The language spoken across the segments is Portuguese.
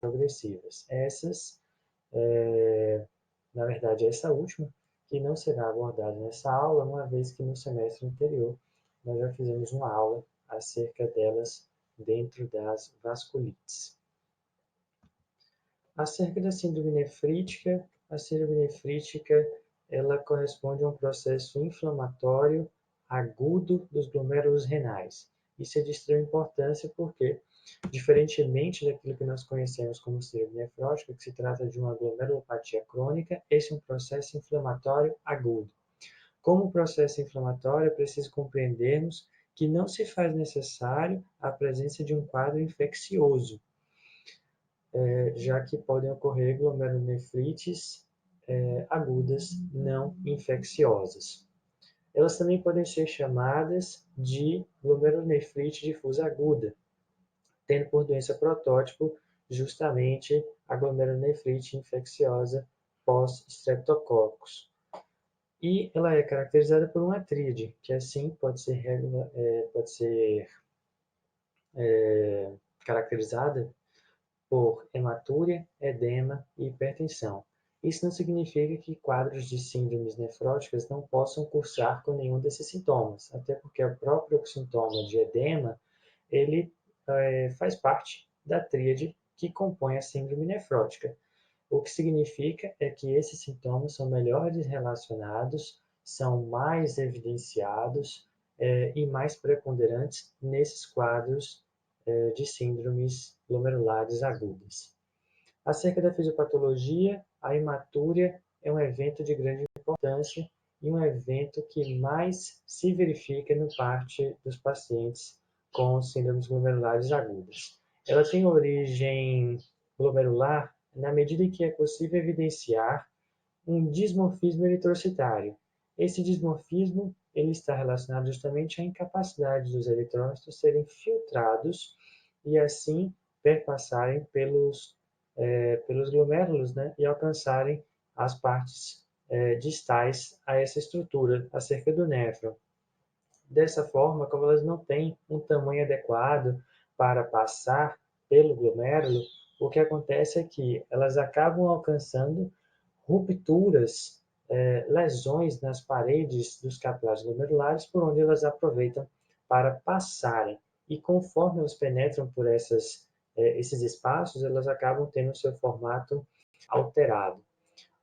progressivas. Na verdade, essa última, que não será abordada nessa aula, uma vez que no semestre anterior nós já fizemos uma aula acerca delas dentro das vasculites. Acerca da síndrome nefrítica, a síndrome nefrítica ela corresponde a um processo inflamatório agudo dos glomérulos renais. Isso é de extrema importância porque, diferentemente daquilo que nós conhecemos como síndrome nefrótica, que se trata de uma glomerulopatia crônica, esse é um processo inflamatório agudo. Como processo inflamatório, é preciso compreendermos que não se faz necessário a presença de um quadro infeccioso, já que podem ocorrer glomerulonefrites agudas não infecciosas. Elas também podem ser chamadas de glomerulonefrite difusa aguda, tendo por doença protótipo justamente a glomerulonefrite infecciosa pós-streptococcus. E ela é caracterizada por uma tríade, que assim pode ser caracterizada por hematúria, edema e hipertensão. Isso não significa que quadros de síndromes nefróticas não possam cursar com nenhum desses sintomas, até porque o próprio sintoma de edema, ele faz parte da tríade que compõe a síndrome nefrótica. O que significa é que esses sintomas são melhores relacionados, são mais evidenciados e mais preponderantes nesses quadros de síndromes glomerulares agudas. Acerca da fisiopatologia, a hematúria é um evento de grande importância e um evento que mais se verifica no parte dos pacientes com síndromes glomerulares agudas. Ela tem origem glomerular na medida em que é possível evidenciar um dismorfismo eritrocitário. Esse dismorfismo ele está relacionado justamente à incapacidade dos eritrócitos serem filtrados e assim perpassarem pelos glomérulos, né, e alcançarem as partes distais a essa estrutura, acerca do néfron. Dessa forma, como elas não têm um tamanho adequado para passar pelo glomérulo, o que acontece é que elas acabam alcançando rupturas, lesões nas paredes dos capilares glomerulares, por onde elas aproveitam para passarem. E conforme elas penetram por esses espaços, elas acabam tendo o seu formato alterado.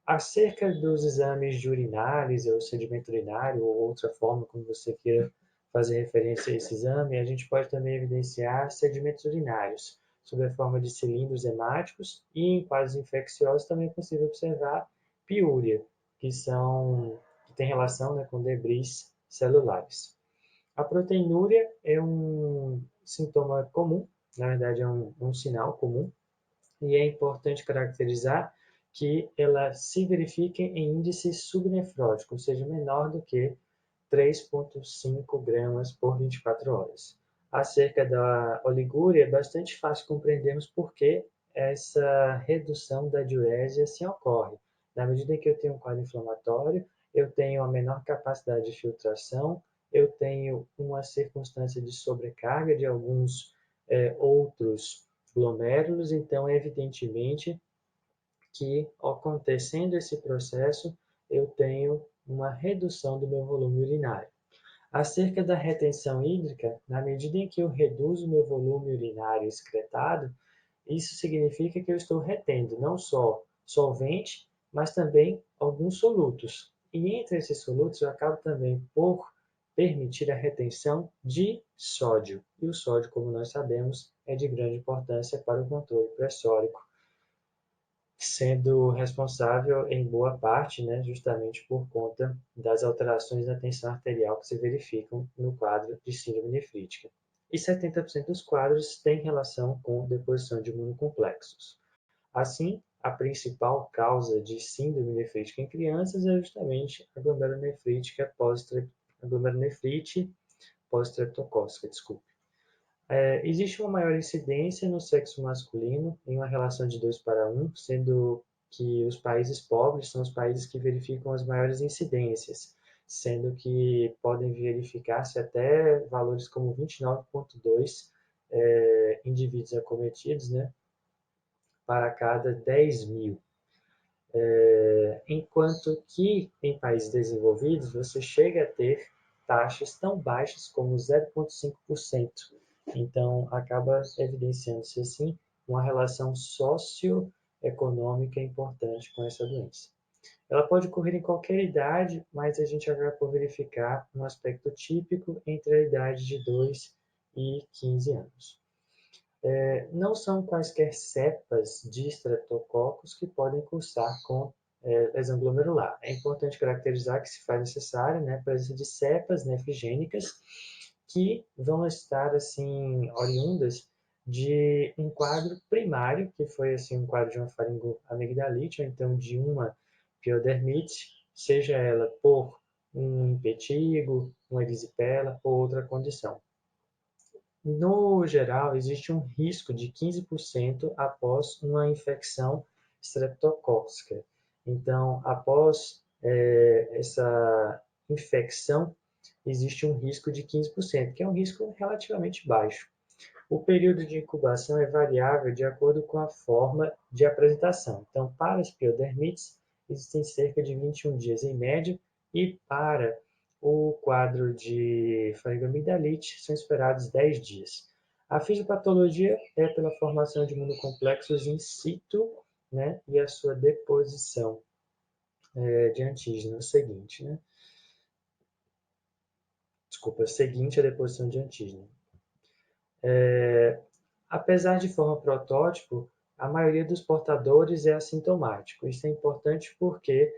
Acerca dos exames de urinários, ou sedimento urinário, ou outra forma como você queira fazer referência a esse exame, a gente pode também evidenciar sedimentos urinários, sob a forma de cilindros hemáticos, e em quadros infecciosos também é possível observar piúria, que tem relação, né, com debris celulares. A proteinúria é um sintoma comum, na verdade é um sinal comum, e é importante caracterizar que ela se verifique em índice subnefrótico, ou seja, menor do que 3,5 gramas por 24 horas. Acerca da oligúria, é bastante fácil compreendermos por que essa redução da diurésia assim ocorre. Na medida em que eu tenho um quadro inflamatório, eu tenho a menor capacidade de filtração, eu tenho uma circunstância de sobrecarga de alguns outros glomérulos, então, evidentemente, que acontecendo esse processo, eu tenho uma redução do meu volume urinário. Acerca da retenção hídrica, na medida em que eu reduzo o meu volume urinário excretado, isso significa que eu estou retendo não só solvente, mas também alguns solutos. E entre esses solutos eu acabo também por permitir a retenção de sódio. E o sódio, como nós sabemos, é de grande importância para o controle pressórico, sendo responsável em boa parte, né, justamente por conta das alterações na tensão arterial que se verificam no quadro de síndrome nefrítica. E 70% dos quadros têm relação com deposição de imunocomplexos. Assim, a principal causa de síndrome nefrítica em crianças é justamente a glomerulonefrite pós-streptocócica, desculpe. Existe uma maior incidência no sexo masculino, em uma relação de 2 para 1, sendo que os países pobres são os países que verificam as maiores incidências, sendo que podem verificar-se até valores como 29,2 indivíduos acometidos, né, para cada 10.000. Enquanto que em países desenvolvidos você chega a ter taxas tão baixas como 0,5%. Então, acaba evidenciando-se assim uma relação socioeconômica importante com essa doença. Ela pode ocorrer em qualquer idade, mas a gente acaba por verificar um aspecto típico entre a idade de 2 e 15 anos. Não são quaisquer cepas de estreptococos que podem cursar com lesão glomerular. É importante caracterizar que se faz necessário, né, a presença de cepas nefrigênicas que vão estar assim oriundas de um quadro primário, que foi assim um quadro de uma faringoamigdalite, ou então de uma piodermite, seja ela por um impetigo, uma erisipela ou outra condição. No geral, existe um risco de 15% após uma infecção streptocócica. Então, após essa infecção, existe um risco de 15%, que é um risco relativamente baixo. O período de incubação é variável de acordo com a forma de apresentação. Então, para as piodermites, existem cerca de 21 dias em média, e para o quadro de faringoamigdalite, são esperados 10 dias. A fisiopatologia é pela formação de imunocomplexos in situ, né, e a sua deposição de antígeno seguinte, né? Desculpa, seguinte à deposição de antígeno. Apesar de forma protótipo, a maioria dos portadores é assintomático. Isso é importante porque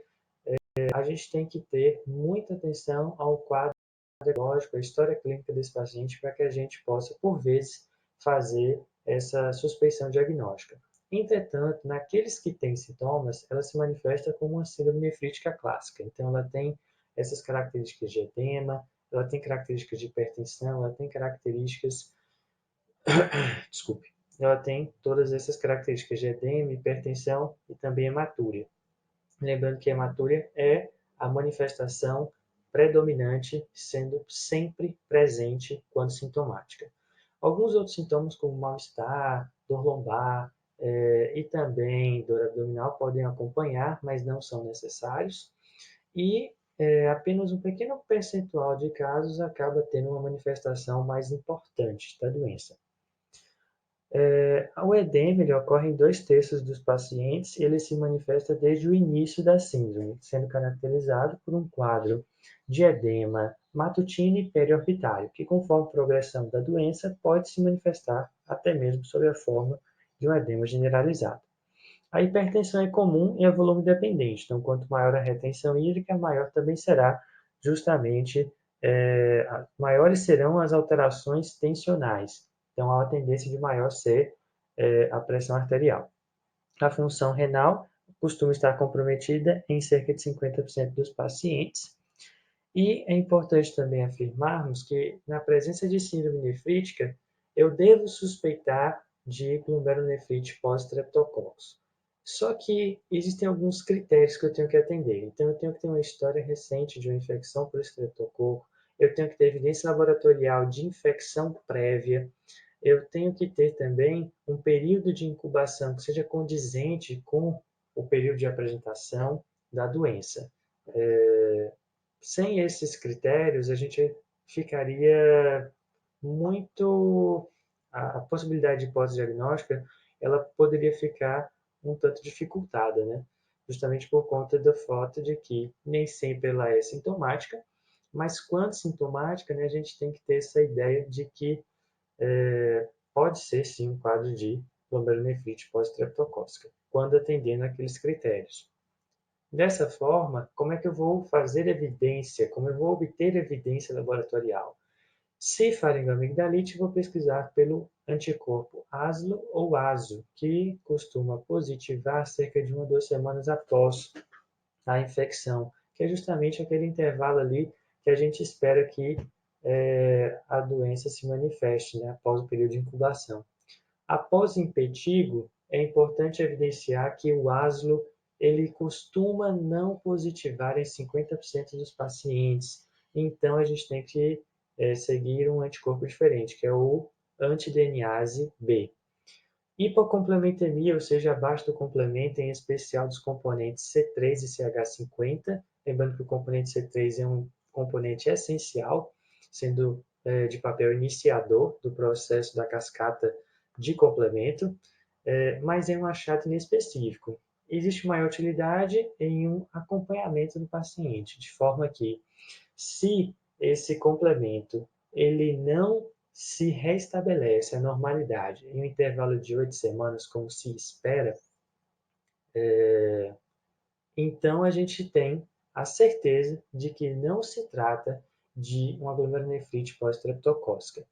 a gente tem que ter muita atenção ao quadro epidemiológico, à história clínica desse paciente, para que a gente possa, por vezes, fazer essa suspeição diagnóstica. Entretanto, naqueles que têm sintomas, ela se manifesta como uma síndrome nefrítica clássica. Então, ela tem essas características de edema, ela tem características de hipertensão, ela tem características desculpe, ela tem todas essas características de edema, hipertensão e também hematúria. Lembrando que a hematúria é a manifestação predominante, sendo sempre presente quando sintomática. Alguns outros sintomas, como mal-estar, dor lombar e também dor abdominal, podem acompanhar, mas não são necessários. E apenas um pequeno percentual de casos acaba tendo uma manifestação mais importante da doença. O edema ele ocorre em 2/3 dos pacientes e ele se manifesta desde o início da síndrome, sendo caracterizado por um quadro de edema matutino e periorbitário, que conforme a progressão da doença pode se manifestar até mesmo sob a forma de um edema generalizado. A hipertensão é comum e é volume dependente, então quanto maior a retenção hídrica, maior também será justamente, maiores serão as alterações tensionais. Então, há uma tendência de maior ser a pressão arterial. A função renal costuma estar comprometida em cerca de 50% dos pacientes. E é importante também afirmarmos que, na presença de síndrome nefrítica, eu devo suspeitar de glomerulonefrite pós-streptococcus. Só que existem alguns critérios que eu tenho que atender. Então, eu tenho que ter uma história recente de uma infecção por estreptococo, eu tenho que ter evidência laboratorial de infecção prévia, eu tenho que ter também um período de incubação que seja condizente com o período de apresentação da doença. Sem esses critérios, a gente ficaria muito. A possibilidade de pós-diagnóstica ela poderia ficar um tanto dificultada, né? Justamente por conta do fato de que nem sempre ela é sintomática, mas quando sintomática, né, a gente tem que ter essa ideia de que pode ser sim um quadro de glomerulonefrite pós-streptocócica, quando atendendo aqueles critérios. Dessa forma, como é que eu vou fazer evidência? Como eu vou obter evidência laboratorial? Se faringoamigdalite, vou pesquisar pelo anticorpo ASLO ou ASO, que costuma positivar cerca de 1 a 2 semanas após a infecção, que é justamente aquele intervalo ali que a gente espera que a doença se manifeste, né, após o período de incubação. Após impetigo, é importante evidenciar que o ASLO ele costuma não positivar em 50% dos pacientes. Então, a gente tem que seguir um anticorpo diferente, que é o anti-DNase B. Hipocomplementemia, ou seja, abaixo do complemento, em especial dos componentes C3 e CH50. Lembrando que o componente C3 é um componente essencial, sendo de papel iniciador do processo da cascata de complemento, mas é um achado inespecífico. Existe maior utilidade em um acompanhamento do paciente, de forma que, se esse complemento ele não se restabelece a normalidade em um intervalo de 8 semanas, como se espera, então a gente tem a certeza de que não se trata de uma glomerulonefrite pós-streptocócica.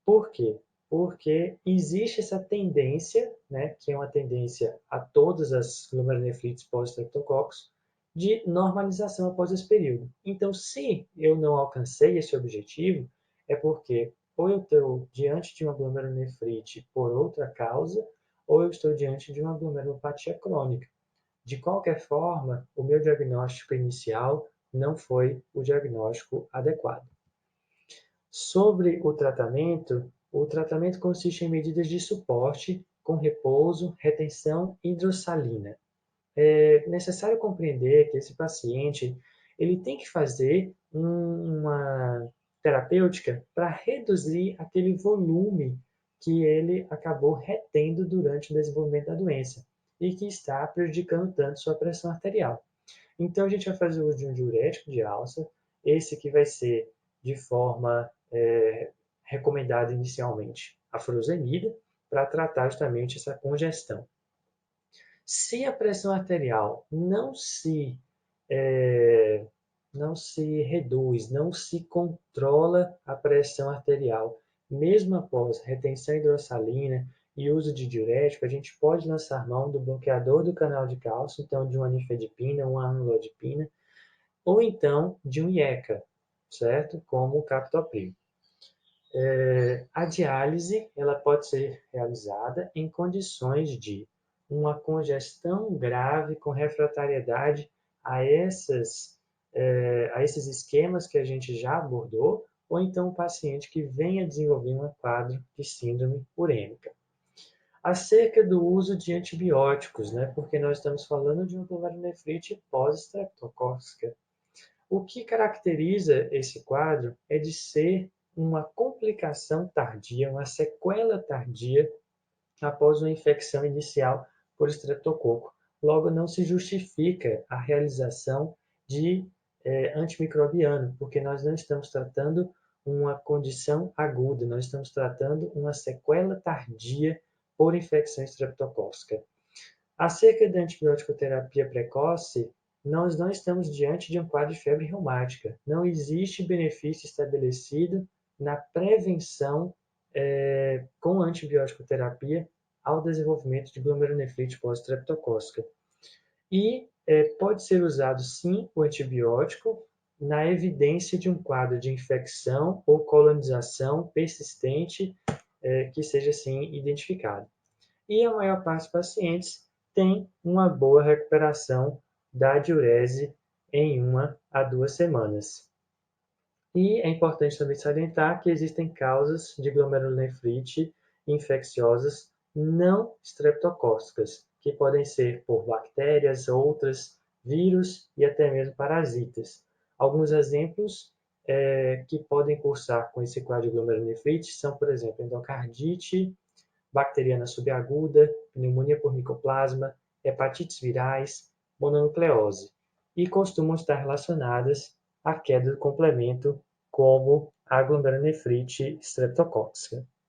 Por quê? Porque existe essa tendência, né, que é uma tendência a todas as glomerulonefrites pós-streptococcus, de normalização após esse período. Então, se eu não alcancei esse objetivo, é porque ou eu estou diante de uma glomerulonefrite por outra causa, ou eu estou diante de uma glomerulopatia crônica. De qualquer forma, o meu diagnóstico inicial não foi o diagnóstico adequado. Sobre o tratamento consiste em medidas de suporte com repouso, retenção e hidrossalina. É necessário compreender que esse paciente ele tem que fazer uma terapêutica para reduzir aquele volume que ele acabou retendo durante o desenvolvimento da doença e que está prejudicando tanto sua pressão arterial. Então, a gente vai fazer uso de um diurético de alça, esse que vai ser de forma recomendada inicialmente a furosemida, para tratar justamente essa congestão. Se a pressão arterial não se reduz, não se controla a pressão arterial, mesmo após retenção hidrossalina e uso de diurético, a gente pode lançar mão do bloqueador do canal de cálcio, então de uma nifedipina, uma amlodipina, ou então de um IECA, certo? Como o captopril. A diálise ela pode ser realizada em condições de uma congestão grave com refratariedade a esses esquemas que a gente já abordou, ou então um paciente que venha desenvolver um quadro de síndrome urêmica. Acerca do uso de antibióticos, né, porque nós estamos falando de uma glomerulonefrite pós-streptocócica. O que caracteriza esse quadro é de ser uma complicação tardia, uma sequela tardia após uma infecção inicial por estreptococo. Logo, não se justifica a realização de antimicrobiano, porque nós não estamos tratando uma condição aguda, nós estamos tratando uma sequela tardia por infecção estreptocócica. Acerca da antibiótico-terapia precoce, nós não estamos diante de um quadro de febre reumática. Não existe benefício estabelecido na prevenção com antibiótico-terapia ao desenvolvimento de glomerulonefrite pós-streptocócica. E pode ser usado, sim, o antibiótico na evidência de um quadro de infecção ou colonização persistente que seja, assim, identificado. E a maior parte dos pacientes tem uma boa recuperação da diurese em 1 a 2 semanas. E é importante também salientar que existem causas de glomerulonefrite infecciosas não estreptocócicas, que podem ser por bactérias, outras, vírus e até mesmo parasitas. Alguns exemplos que podem cursar com esse quadro de glomerulonefrite são, por exemplo, endocardite bacteriana subaguda, pneumonia por micoplasma, hepatites virais, mononucleose, e costumam estar relacionadas à queda do complemento, como a glomerulonefrite streptocócica.